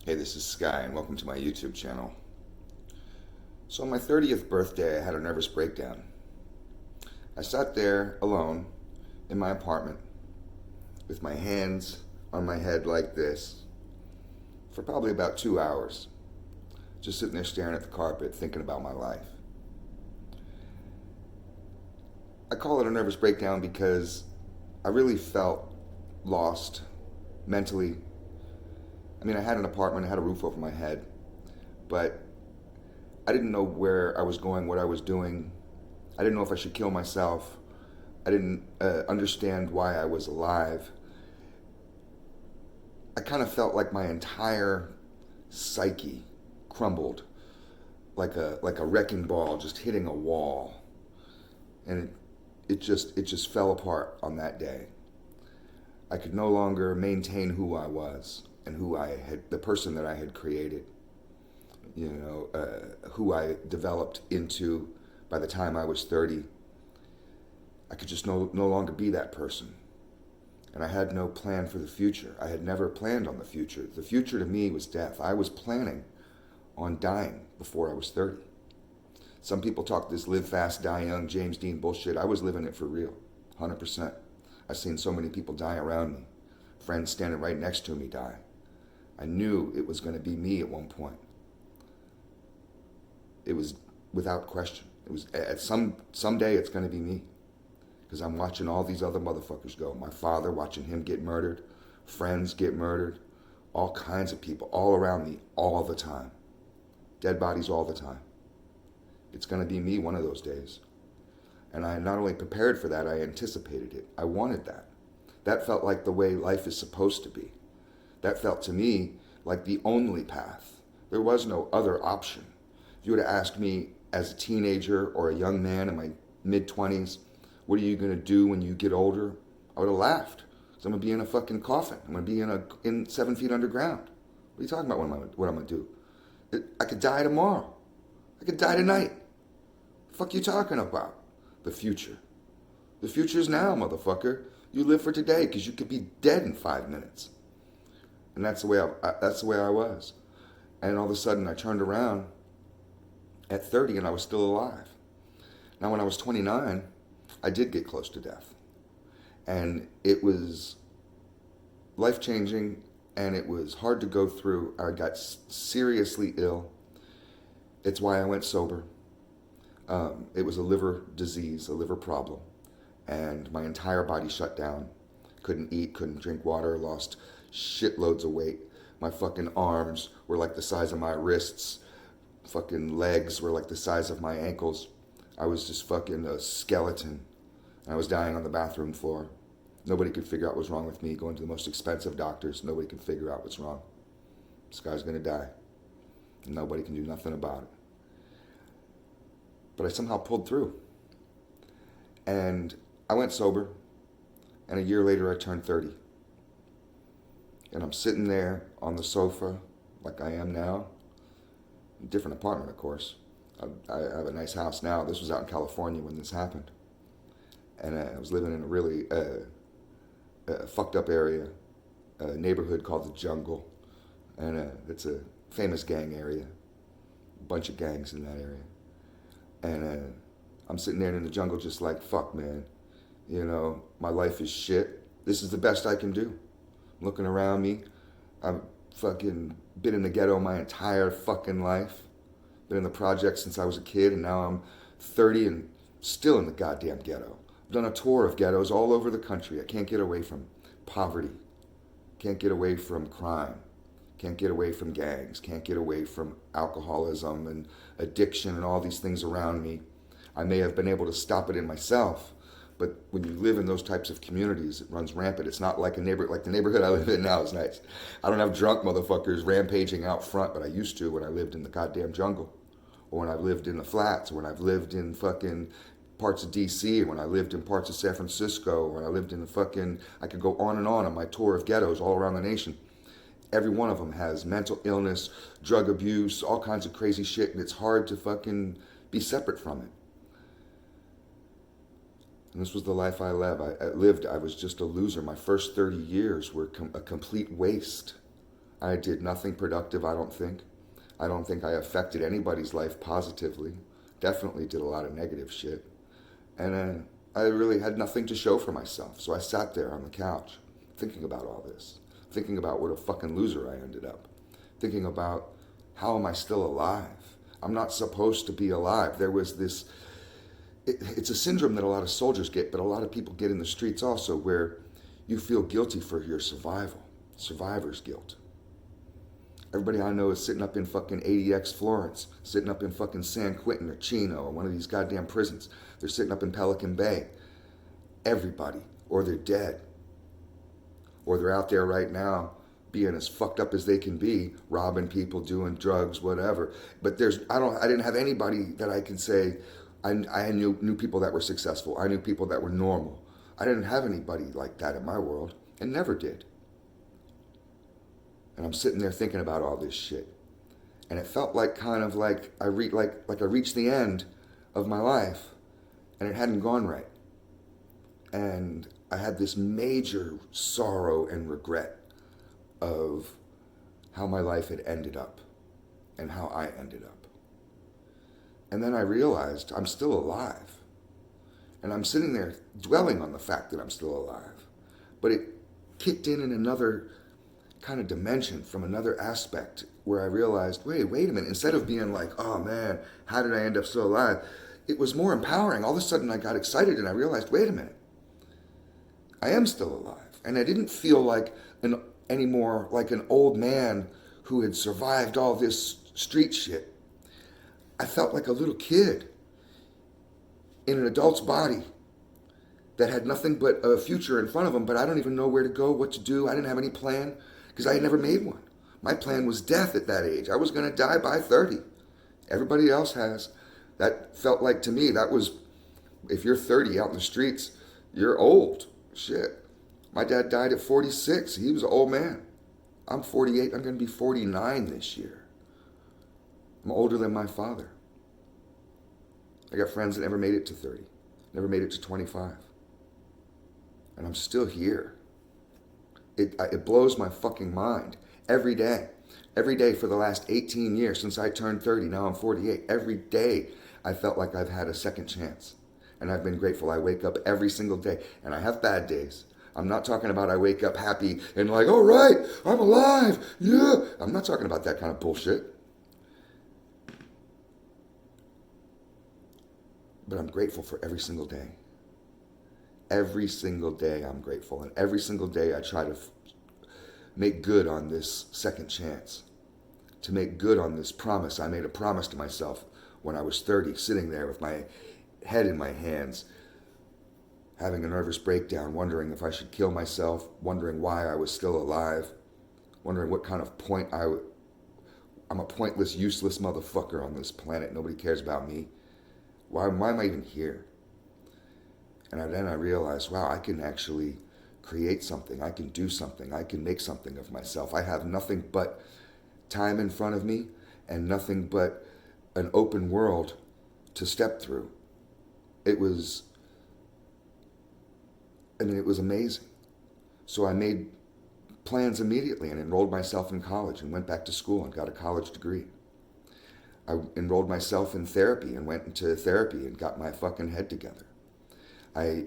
Hey, this is Sky, and welcome to my YouTube channel. So, on my 30th birthday, I had a nervous breakdown. I sat there alone in my apartment with my hands on my head like this for probably about 2 hours, just sitting there staring at the carpet, thinking about my life. I call it a nervous breakdown because I really felt lost mentally. I mean, I had an apartment, I had a roof over my head, but I didn't know where I was going, what I was doing. I didn't know if I should kill myself. I didn't understand why I was alive. I kind of felt like my entire psyche crumbled like a wrecking ball just hitting a wall, and it just fell apart on that day. I could no longer maintain who I was and the person that I had created. Who I developed into by the time I was 30. I could just no longer be that person. And I had no plan for the future. I had never planned on the future. The future to me was death. I was planning on dying before I was 30. Some people talk this live fast, die young, James Dean bullshit. I was living it for real, 100%. I've seen so many people die around me. Friends standing right next to me die. I knew it was going to be me at one point. It was without question. It was at someday it's going to be me, because I'm watching all these other motherfuckers go. My father, watching him get murdered, friends get murdered, all kinds of people all around me all the time, dead bodies all the time. It's going to be me one of those days, and I not only prepared for that, I anticipated it. I wanted that. That felt like the way life is supposed to be. That felt to me like the only path. There was no other option. If you would have asked me as a teenager or a young man in my mid-20s, what are you going to do when you get older? I would have laughed. So I'm going to be in a fucking coffin. I'm going to be in 7 feet underground. What are you talking about? What I'm going to do? I could die tomorrow. I could die tonight. The fuck you talking about? The future. The future is now, motherfucker. You live for today, because you could be dead in 5 minutes. And that's the way I was. And all of a sudden I turned around at 30 and I was still alive. Now when I was 29, I did get close to death. And it was life-changing, and it was hard to go through. I got seriously ill. It's why I went sober. It was a liver disease, a liver problem. And my entire body shut down. Couldn't eat, couldn't drink water, lost shitloads of weight. My fucking arms were like the size of my wrists. Fucking legs were like the size of my ankles. I was just fucking a skeleton. I was dying on the bathroom floor. Nobody could figure out what's wrong with me. Going to the most expensive doctors, nobody could figure out what's wrong. This guy's gonna die. And nobody can do nothing about it. But I somehow pulled through. And I went sober. And a year later, I turned 30. And I'm sitting there on the sofa like I am now. Different apartment, of course. I have a nice house now. This was out in California when this happened. And I was living in a really fucked up area, a neighborhood called the Jungle. And it's a famous gang area. A bunch of gangs in that area. And I'm sitting there in the jungle just like, fuck, man. You know, my life is shit. This is the best I can do. I'm looking around me. I've fucking been in the ghetto my entire fucking life. Been in the project since I was a kid, and now I'm 30 and still in the goddamn ghetto. I've done a tour of ghettos all over the country. I can't get away from poverty. Can't get away from crime. Can't get away from gangs. Can't get away from alcoholism and addiction and all these things around me. I may have been able to stop it in myself, but when you live in those types of communities, it runs rampant. It's not like the neighborhood I live in now is nice. I don't have drunk motherfuckers rampaging out front, but I used to when I lived in the goddamn jungle, or when I've lived in the flats, or when I've lived in fucking parts of DC, or when I lived in parts of San Francisco, or when I lived in the fucking, I could go on my tour of ghettos all around the nation. Every one of them has mental illness, drug abuse, all kinds of crazy shit, and it's hard to fucking be separate from it. And this was the life I lived. I was just a loser. My first 30 years were a complete waste. I did nothing productive, I don't think. I don't think I affected anybody's life positively. Definitely did a lot of negative shit. And I really had nothing to show for myself. So I sat there on the couch thinking about all this, thinking about what a fucking loser I ended up, thinking about how am I still alive? I'm not supposed to be alive. There was this, it's a syndrome that a lot of soldiers get, but a lot of people get in the streets also, where you feel guilty for your survival, survivor's guilt. Everybody I know is sitting up in fucking ADX Florence, sitting up in fucking San Quentin or Chino or one of these goddamn prisons. They're sitting up in Pelican Bay. Everybody. Or they're dead. Or they're out there right now being as fucked up as they can be, robbing people, doing drugs, whatever. But I didn't have anybody that I can say, I knew people that were successful. I knew people that were normal. I didn't have anybody like that in my world, and never did. And I'm sitting there thinking about all this shit. And it felt like kind of like I reached the end of my life and it hadn't gone right. And I had this major sorrow and regret of how my life had ended up and how I ended up. And then I realized I'm still alive. And I'm sitting there dwelling on the fact that I'm still alive. But it kicked in another kind of dimension, from another aspect, where I realized, wait a minute, instead of being like, oh man, how did I end up so alive? It was more empowering. All of a sudden I got excited and I realized, wait a minute, I am still alive. And I didn't feel like anymore like an old man who had survived all this street shit. I felt like a little kid in an adult's body that had nothing but a future in front of him, but I don't even know where to go, what to do. I didn't have any plan, because I had never made one. My plan was death at that age. I was going to die by 30. Everybody else has. That felt like, to me, that was, if you're 30 out in the streets, you're old. Shit. My dad died at 46. He was an old man. I'm 48. I'm going to be 49 this year. I'm older than my father. I got friends that never made it to 30, never made it to 25. And I'm still here. It blows my fucking mind every day. Every day for the last 18 years since I turned 30, now I'm 48. Every day I felt like I've had a second chance. And I've been grateful. I wake up every single day. And I have bad days. I'm not talking about I wake up happy and like, all right, I'm alive. Yeah. I'm not talking about that kind of bullshit. But I'm grateful for every single day. Every single day I'm grateful. And every single day I try to make good on this second chance. To make good on this promise. I made a promise to myself when I was 30, sitting there with my head in my hands, having a nervous breakdown, wondering if I should kill myself, wondering why I was still alive, wondering what kind of point I'm a pointless, useless motherfucker on this planet. Nobody cares about me. Why am I even here? And then I realized, wow, I can actually create something. I can do something. I can make something of myself. I have nothing but time in front of me and nothing but an open world to step through. It was amazing. So I made plans immediately and enrolled myself in college and went back to school and got a college degree. I enrolled myself in therapy and went into therapy and got my fucking head together. I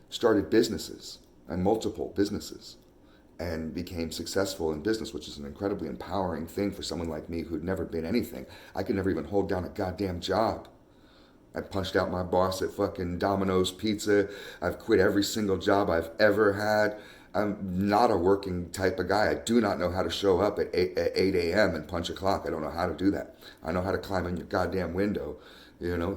started businesses, multiple businesses, and became successful in business, which is an incredibly empowering thing for someone like me who'd never been anything. I could never even hold down a goddamn job. I punched out my boss at fucking Domino's Pizza. I've quit every single job I've ever had. I'm not a working type of guy. I do not know how to show up at 8 a.m. and punch a clock. I don't know how to do that. I know how to climb in your goddamn window,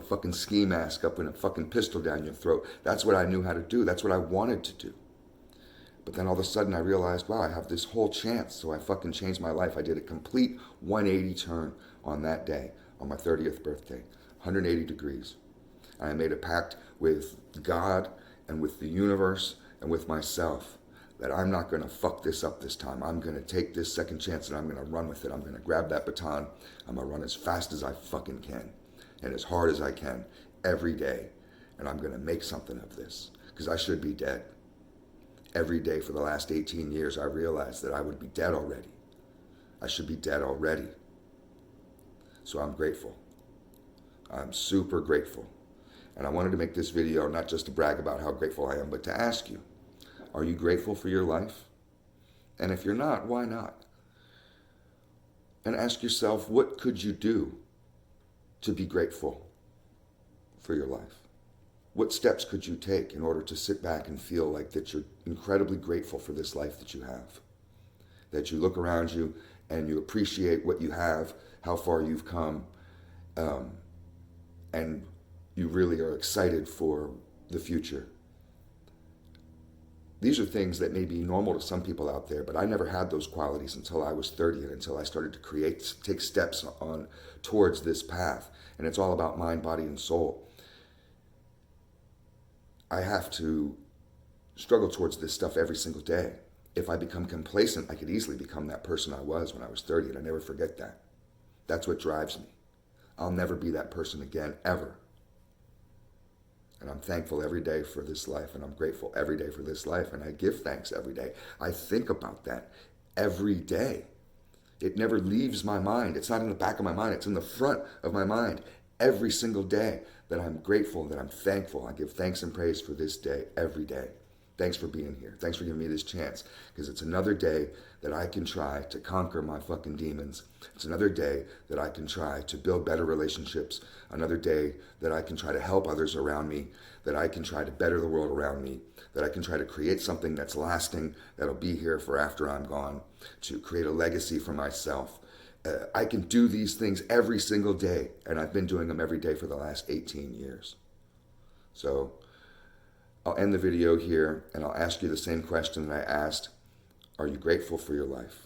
fucking ski mask up and a fucking pistol down your throat. That's what I knew how to do. That's what I wanted to do. But then all of a sudden I realized, wow, I have this whole chance. So I fucking changed my life. I did a complete 180 turn on that day, on my 30th birthday, 180 degrees. And I made a pact with God and with the universe and with myself that I'm not going to fuck this up this time. I'm going to take this second chance and I'm going to run with it. I'm going to grab that baton. I'm going to run as fast as I fucking can and as hard as I can every day. And I'm going to make something of this because I should be dead. Every day for the last 18 years, I realized that I would be dead already. I should be dead already. So I'm grateful. I'm super grateful. And I wanted to make this video not just to brag about how grateful I am, but to ask you, are you grateful for your life? And if you're not, why not? And ask yourself, what could you do to be grateful for your life? What steps could you take in order to sit back and feel like that you're incredibly grateful for this life that you have? That you look around you and you appreciate what you have, how far you've come, and you really are excited for the future. These are things that may be normal to some people out there, but I never had those qualities until I was 30 and until I started to take steps on towards this path. And it's all about mind, body, and soul. I have to struggle towards this stuff every single day. If I become complacent, I could easily become that person I was when I was 30, and I never forget that. That's what drives me. I'll never be that person again, ever. And I'm thankful every day for this life, and I'm grateful every day for this life, and I give thanks every day. I think about that every day. It never leaves my mind. It's not in the back of my mind. It's in the front of my mind every single day, that I'm grateful, that I'm thankful. I give thanks and praise for this day every day. Thanks for being here. Thanks for giving me this chance, because it's another day that I can try to conquer my fucking demons. It's another day that I can try to build better relationships. Another day that I can try to help others around me, that I can try to better the world around me, that I can try to create something that's lasting, that'll be here for after I'm gone, to create a legacy for myself. I can do these things every single day, and I've been doing them every day for the last 18 years. So I'll end the video here, and I'll ask you the same question that I asked. Are you grateful for your life?